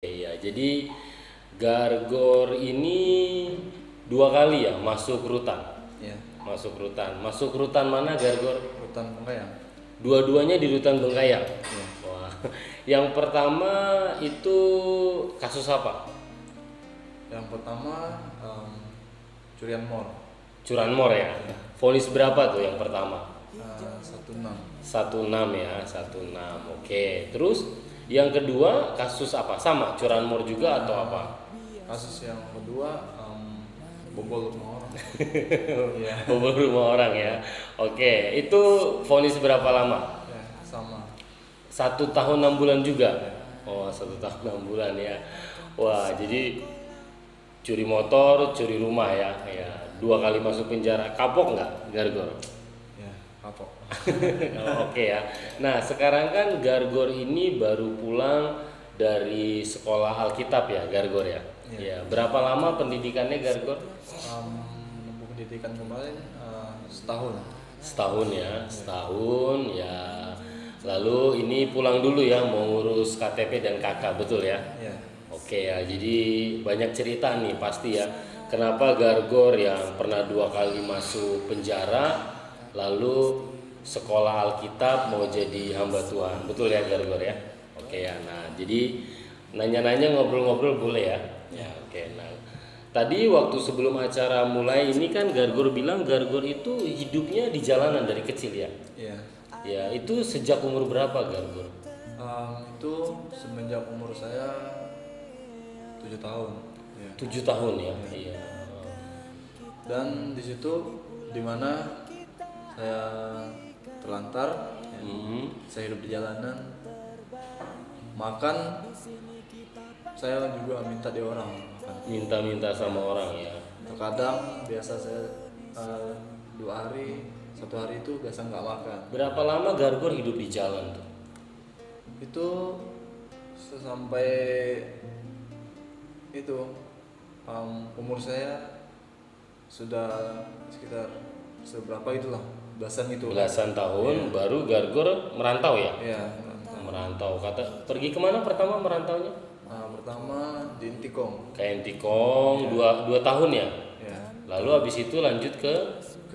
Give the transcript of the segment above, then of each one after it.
Iya, jadi Gargor ini dua kali ya masuk rutan. Ya, Masuk rutan. Masuk rutan mana Gargor? hutan Bengkayang. Dua-duanya di rutan Bengkayang. Ya. Wah, yang pertama itu kasus apa? Yang pertama curian mall. Curanmor ya. Vonis berapa tuh yang pertama? 16. 16 ya, 16. Oke. Terus yang kedua kasus apa? Sama, curanmor juga atau apa? Kasus yang kedua bobol rumah orang. Iya. Bobol rumah orang ya. Oke, itu vonis berapa lama? Ya, sama. 1 tahun 6 bulan juga. Oh, 1 tahun 6 bulan ya. Wah, jadi curi motor, curi rumah ya. Ya, 2 kali masuk penjara. Kapok nggak, Gargor? Ya, kapok. Oh, oke ya. Nah, sekarang kan Gargor ini baru pulang dari sekolah Alkitab ya, Gargor ya. Iya. Ya, berapa lama pendidikannya Gargor? Menempuh pendidikan kemarin setahun. Setahun ya, setahun ya. Lalu ini pulang dulu ya, mau ngurus KTP dan KK, betul ya? Ya. Oke ya, jadi banyak cerita nih pasti ya. Kenapa Gargor yang pernah 2 kali masuk penjara, lalu sekolah Alkitab mau jadi hamba Tuhan, betul ya Gargor ya? Oke ya, nah jadi nanya-nanya ngobrol-ngobrol boleh ya? Ya oke, nah tadi waktu sebelum acara mulai ini kan Gargor bilang Gargor itu hidupnya di jalanan dari kecil ya? Ya. Ya, itu sejak umur berapa Gargor? Itu semenjak umur saya 7 tahun. Ya. 7 tahun ya? Iya. Dan di situ dimana saya terlantar, ya. Saya hidup di jalanan, makan saya juga minta di orang makan. Minta-minta sama orang ya? Terkadang biasa saya 2 hari, 1 hari itu biasa nggak makan. Berapa lama Gargor hidup di jalan tuh? Itu sampai itu umur saya sudah sekitar seberapa itulah, belasan itu. Belasan tahun baru Gargor merantau ya? Ya. Merantau. Kata pergi kemana pertama merantaunya? Pertama di Intikong. Ke Entikong, 2 tahun ya? Ya. Lalu habis itu lanjut Ke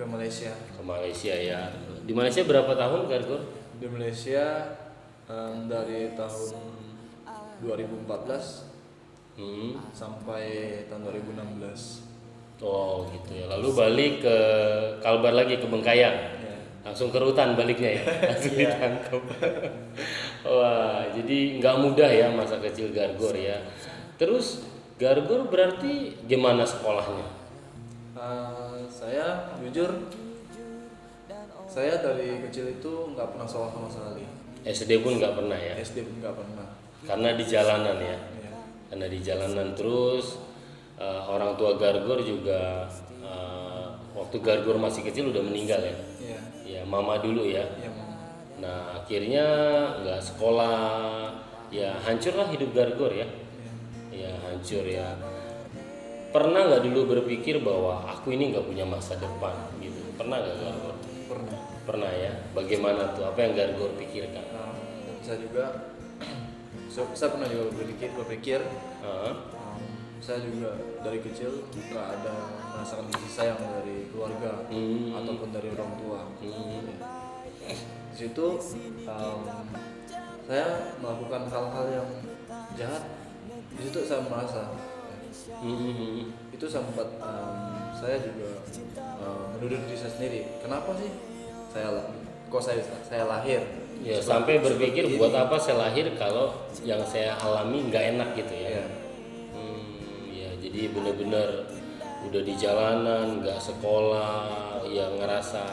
Malaysia. ke Malaysia ya. Di Malaysia berapa tahun Gargor? Di Malaysia dari tahun 2014 sampai tahun 2016. Oh gitu ya. Lalu balik ke Kalbar lagi ke Bengkayang. Ya. Langsung ke rutan baliknya ya. Langsung ditangkap. Wah, jadi nggak mudah ya masa kecil Gargor ya. Terus Gargor berarti gimana sekolahnya? Saya jujur, saya dari kecil itu nggak pernah sekolah sama sekali. SD pun nggak pernah ya? SD pun nggak pernah. Karena di jalanan ya. Ya. Karena di jalanan terus orang tua Gargor juga waktu Gargor masih kecil udah meninggal ya. Ya. Ya mama dulu ya. Yang Nah akhirnya nggak sekolah, ya hancurlah hidup Gargor ya. Ya hancur ya. Pernah nggak dulu berpikir bahwa aku ini nggak punya masa depan gitu? Pernah nggak Gargor? pernah. Pernah ya. Bagaimana tuh? Apa yang Gargor pikirkan? Dan saya juga, saya pernah juga berpikir, Heeh. saya juga dari kecil nggak ada merasakan kasih sayang dari keluarga ataupun dari orang tua. Ya. Di situ saya melakukan hal-hal yang jahat. Di situ saya merasa itu sempat saya juga menuduh diri saya sendiri. Kenapa sih saya lahir? Ya sampai berpikir buat apa saya lahir kalau yang saya alami nggak enak gitu ya. Ya. Ya jadi benar-benar udah di jalanan, nggak sekolah, ya ngerasa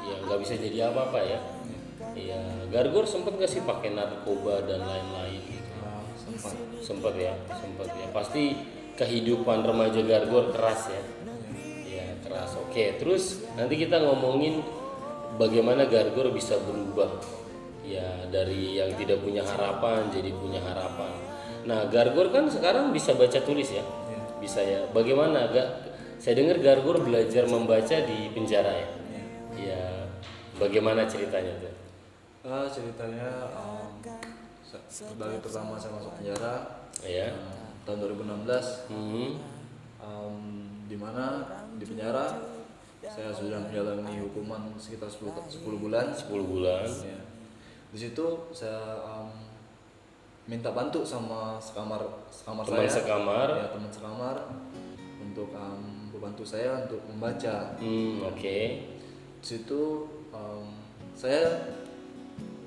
ya nggak bisa jadi apa-apa ya. Ya Gargor sempet nggak sih pakai narkoba dan lain-lain gitu? Sempat. Sempet ya, pasti kehidupan remaja Gargor keras ya. Ya keras. Oke, terus nanti kita ngomongin bagaimana Gargor bisa berubah ya dari yang tidak punya harapan jadi punya harapan. Nah Gargor kan sekarang bisa baca tulis ya, bisa ya. Bagaimana saya dengar Gargor belajar membaca di penjara ya. Ya bagaimana ceritanya tuh? Ceritanya dari pertama saya masuk penjara, Ya. tahun 2016, Hmm. di mana di penjara saya sudah menjalani hukuman sekitar 10 bulan. 10 bulan. Ya. Di situ saya minta bantu sama sekamar Teman saya, sekamar. ya, teman sekamar untuk membantu saya untuk membaca. Oke. Di situ saya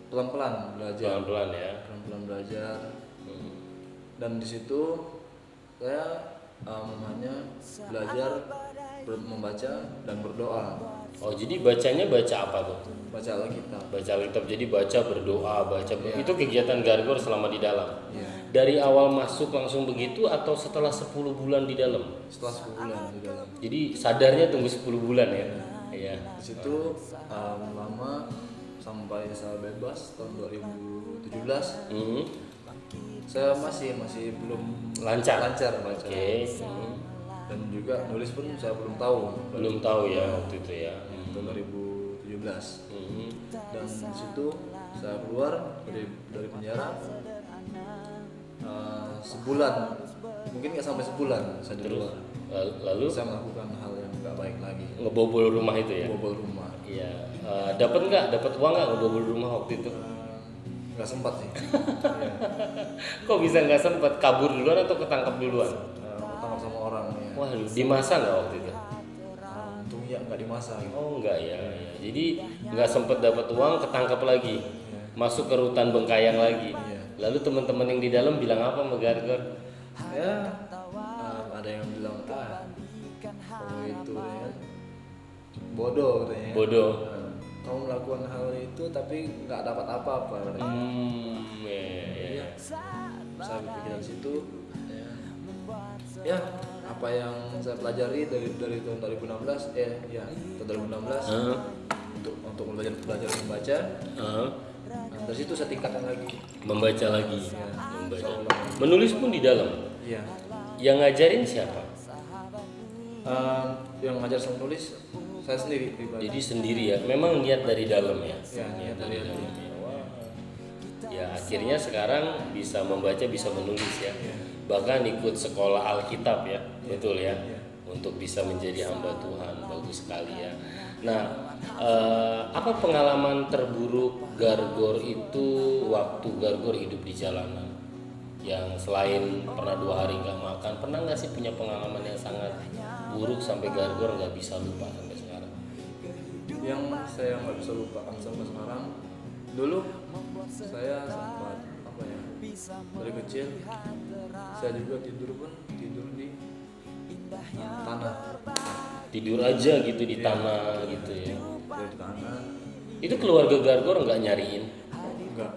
pelan-pelan belajar, Pelan-pelan ya. pelan-pelan belajar, dan di situ saya hanya belajar membaca dan berdoa, Oh, jadi bacanya baca apa tuh? baca Alkitab. Baca Alkitab. Jadi baca, berdoa, itu kegiatan Gargor selama di dalam. Iya. Dari awal masuk langsung begitu atau setelah 10 bulan di dalam? Setelah 10 bulan di dalam. Jadi sadarnya tunggu 10 bulan ya. Iya. Di situ lama sampai saya bebas tahun 2017. Saya masih belum Lancar. baca. Oke. Dan juga nulis pun saya belum tahu. Belum tahu ya waktu itu ya. Tahun 2017. Dan di situ saya keluar dari penjara sebulan, mungkin nggak sampai sebulan saya di luar. Lalu Saya melakukan hal yang nggak baik lagi, ngebobol rumah itu ya. bobol rumah. Iya. Dapat uang nggak ngebobol rumah waktu itu? Nggak sempat sih. Iya. Kok bisa nggak sempat? Kabur duluan atau ketangkap duluan? Ketangkap sama orang ya. Wah, di masa nggak waktu itu? Untungnya nggak dimasak. Oh enggak ya. Jadi nggak sempet dapat uang, ketangkap lagi, masuk ke rutan Bengkayang lagi. Iya. Lalu teman-teman yang di dalam bilang apa sama Gargor? Ya, ada yang bilang kamu itu ya bodoh katanya. Bodoh. Kamu melakukan hal itu tapi nggak dapat apa-apa katanya. Ya. Saya berpikir di situ ya apa yang saya pelajari dari tahun 2016 tahun 2016 untuk belajar membaca. Dari situ saya tingkatkan lagi. Membaca lagi. Ya, Membaca. Menulis pun di dalam. Iya. Yang ngajarin siapa? Yang ngajar saya menulis saya sendiri pribadi. Jadi sendiri ya. Memang niat dari dalam ya. Ya, Niat dari dalam. Wah. Ya akhirnya sekarang bisa membaca, bisa menulis ya. Bahkan ikut sekolah Alkitab ya. Betul ya. Untuk bisa menjadi hamba Tuhan. Bagus sekali ya. Nah, apa pengalaman terburuk Gargor itu waktu Gargor hidup di jalanan? Yang selain pernah 2 hari nggak makan, pernah nggak sih punya pengalaman yang sangat buruk sampai Gargor nggak bisa lupa sampai sekarang? Yang saya nggak bisa lupakan sampai sekarang, dulu saya sempat dari kecil saya juga tidur di tanah. Tidur aja gitu di tanah gitu ya. Tidur di tanah. Itu keluarga Gargor nggak nyariin? Enggak.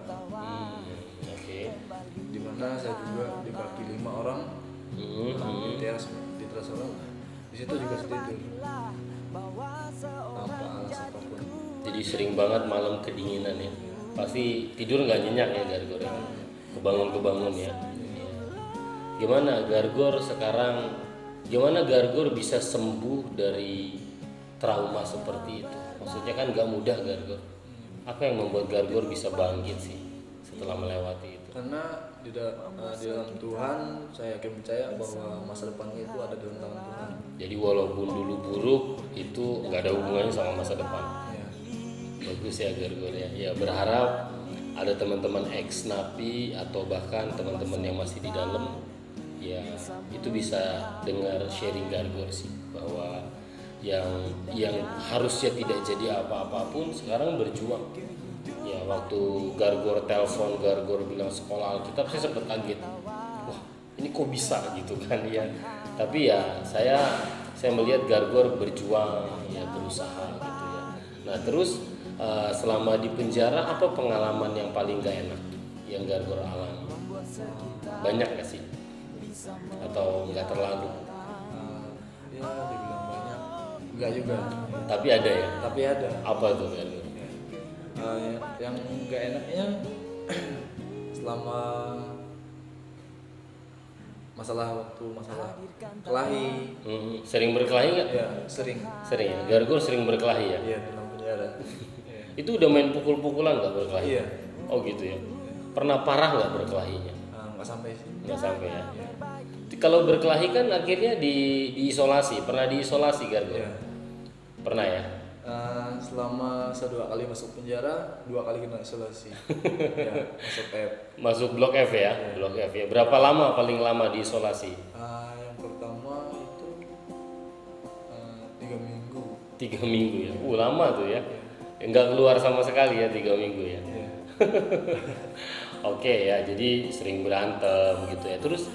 Oke. Di mana saya juga di kaki 5 orang di teras orang. Di situ juga saya tidur tanpa alas apapun. Jadi sering banget malam kedinginan ya. Pasti tidur nggak nyenyak ya Gargor ya. Kebangun ya. Gimana Gargor sekarang? Gimana Gargor bisa sembuh dari trauma seperti itu? Maksudnya kan nggak mudah Gargor. Apa yang membuat Gargor bisa bangkit sih setelah melewati itu? Karena di dalam Tuhan saya yakin percaya bahwa masa depan itu ada dalam tangan Tuhan. Jadi walaupun dulu buruk itu nggak ada hubungannya sama masa depan. Ya. Bagus ya Gargor ya. Ya berharap ada teman-teman ex napi atau bahkan teman-teman yang masih di dalam ya itu bisa dengar sharing Gargor sih bahwa yang harusnya tidak jadi apa-apapun sekarang berjuang. Ya waktu Gargor telepon, Gargor bilang sekolah Alkitab, saya sempat kaget. Wah ini kok bisa gitu kan ya. Tapi ya saya melihat Gargor berjuang ya berusaha gitu ya. Nah terus selama di penjara apa pengalaman yang paling gak enak yang Gargor alami? Banyak gak sih? Atau nggak terlalu? Ya dibilang banyak, enggak juga. Tapi ada ya? Tapi ada. Apa tuh Gargor? Yang enggak enaknya selama masalah kelahi. Sering berkelahi nggak? Ya sering. Sering ya? Gargor sering berkelahi ya? Iya dalam penjara. Itu udah main pukul-pukulan nggak berkelahi? Iya. Oh gitu ya? Pernah parah nggak berkelahinya? Nggak sampai sih. nggak sampai ya. Kalau berkelahi kan akhirnya diisolasi. Pernah diisolasi Gargor? Ya. Pernah ya. Selama saya 2 kali masuk penjara, 2 kali kena isolasi. Ya, masuk F. Masuk blok F ya, blok F ya. Berapa lama paling lama diisolasi? Yang pertama itu 3 minggu. 3 minggu ya. Lama tuh ya. Enggak keluar sama sekali ya 3 minggu ya. Ya. Oke ya, jadi sering berantem gitu ya. Terus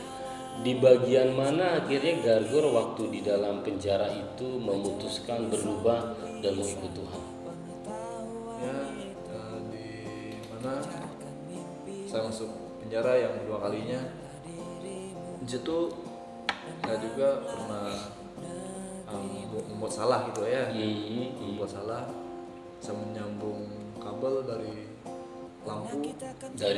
di bagian mana akhirnya Gargor waktu di dalam penjara itu memutuskan berubah dan mengikut Tuhan? Ya, di mana saya masuk penjara yang 2 kalinya. Di situ saya juga pernah membuat salah gitu ya. Membuat salah. Saya menyambung kabel dari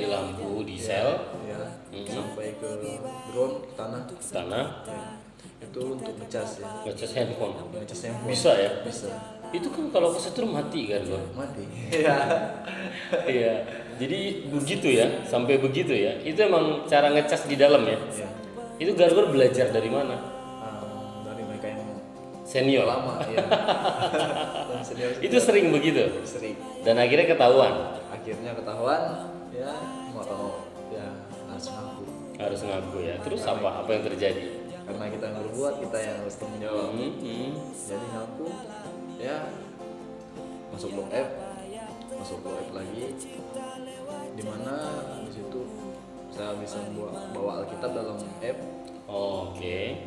lampu di sel ya, sampai ke drone tanah ya. Itu untuk ngecas ya, ngecas handphone. Bisa ya? Bisa Itu kan kalau kesetrum mati Gargor. mati. Ya. Iya. Jadi begitu ya, sampai begitu ya. Itu emang cara ngecas di dalam ya. Ya. Itu Gargor belajar dari mana? Dari mereka yang Senior. lama ya. Dan senior Itu sering begitu. sering. Dan akhirnya ketahuan. Akhirnya ketahuan ya, mau tahu ya harus ngaku. Harus ngaku ya. Terus apa yang terjadi? Karena kita yang berbuat, kita yang harus tanggung jawab. Jadi ngaku ya, masuk blok F lagi, dimana di situ saya bisa bawa Alkitab dalam F. Oke.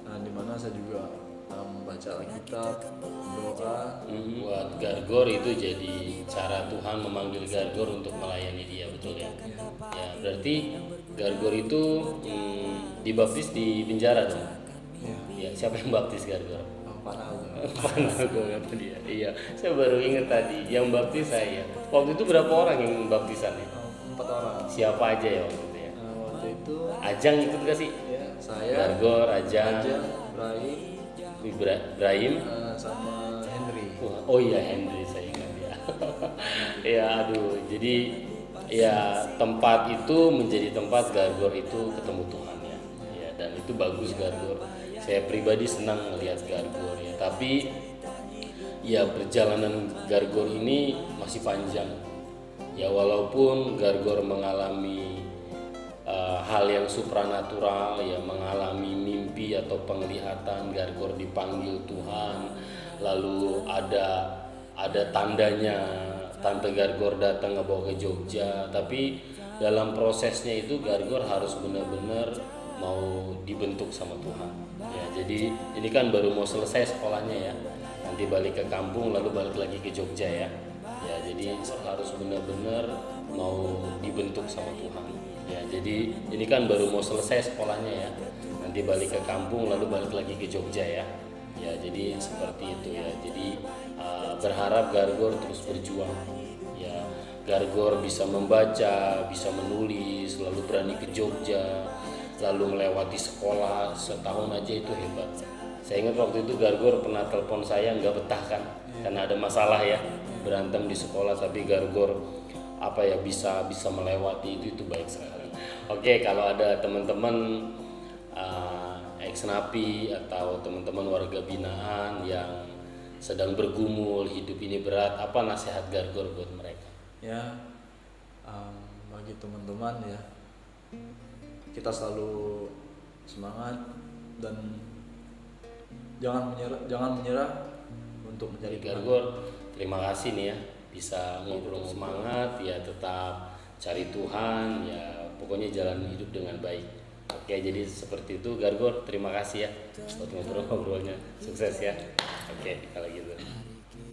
Nah, dimana saya juga membaca Alkitab, doa. Buat Gargor itu jadi cara Tuhan memanggil Gargor untuk melayani dia, betul ya? Ya, berarti Gargor itu dibaptis di penjara dong? Ya, siapa yang baptis Gargor? Panago kata dia. Iya, saya baru ingat tadi yang baptis saya. Waktu itu berapa orang yang baptisannya? 4 orang. Siapa aja ya waktu itu ya? Waktu itu Ajang ikut gak sih? ya, saya, Gargor, Ajang, Ibrahim, sama Henry. Oh iya Henry, saya ingat ya. Ya aduh, jadi ya tempat itu menjadi tempat Gargor itu ketemu Tuhan ya. Ya, dan itu bagus Gargor. Saya pribadi senang melihat Gargor ya. Tapi ya perjalanan Gargor ini masih panjang. Ya walaupun Gargor mengalami hal yang supranatural ya, mengalami mimpi atau penglihatan, Gargor dipanggil Tuhan, lalu ada tandanya Tante Gargor datang ngebawa ke Jogja, tapi dalam prosesnya itu Gargor harus benar-benar mau dibentuk sama Tuhan ya. Jadi ini kan baru mau selesai sekolahnya ya, nanti balik ke kampung lalu balik lagi ke Jogja ya. Ya jadi harus benar-benar mau dibentuk sama Tuhan ya. Jadi ini kan baru mau selesai sekolahnya ya, nanti balik ke kampung lalu balik lagi ke Jogja ya. Ya jadi seperti itu ya. Jadi berharap Gargor terus berjuang ya. Gargor bisa membaca, bisa menulis, lalu berani ke Jogja, lalu melewati sekolah setahun aja, itu hebat. Saya ingat waktu itu Gargor pernah telepon saya nggak betah kan, karena ada masalah ya, berantem di sekolah, tapi Gargor bisa melewati itu baik sekali. Oke, kalau ada teman-teman ex-napi atau teman-teman warga binaan yang sedang bergumul hidup ini berat, apa nasihat Gargor buat mereka? Ya, bagi teman-teman ya, kita selalu semangat dan jangan menyerah untuk mencari Tuhan. Gargor, terima kasih nih ya, bisa ngobrol semangat ya, tetap cari Tuhan ya, pokoknya jalan hidup dengan baik. Oke, jadi seperti itu Gargor, terima kasih ya buat ngobrol-ngobrolnya, sukses ya. Oke, kalau gitu.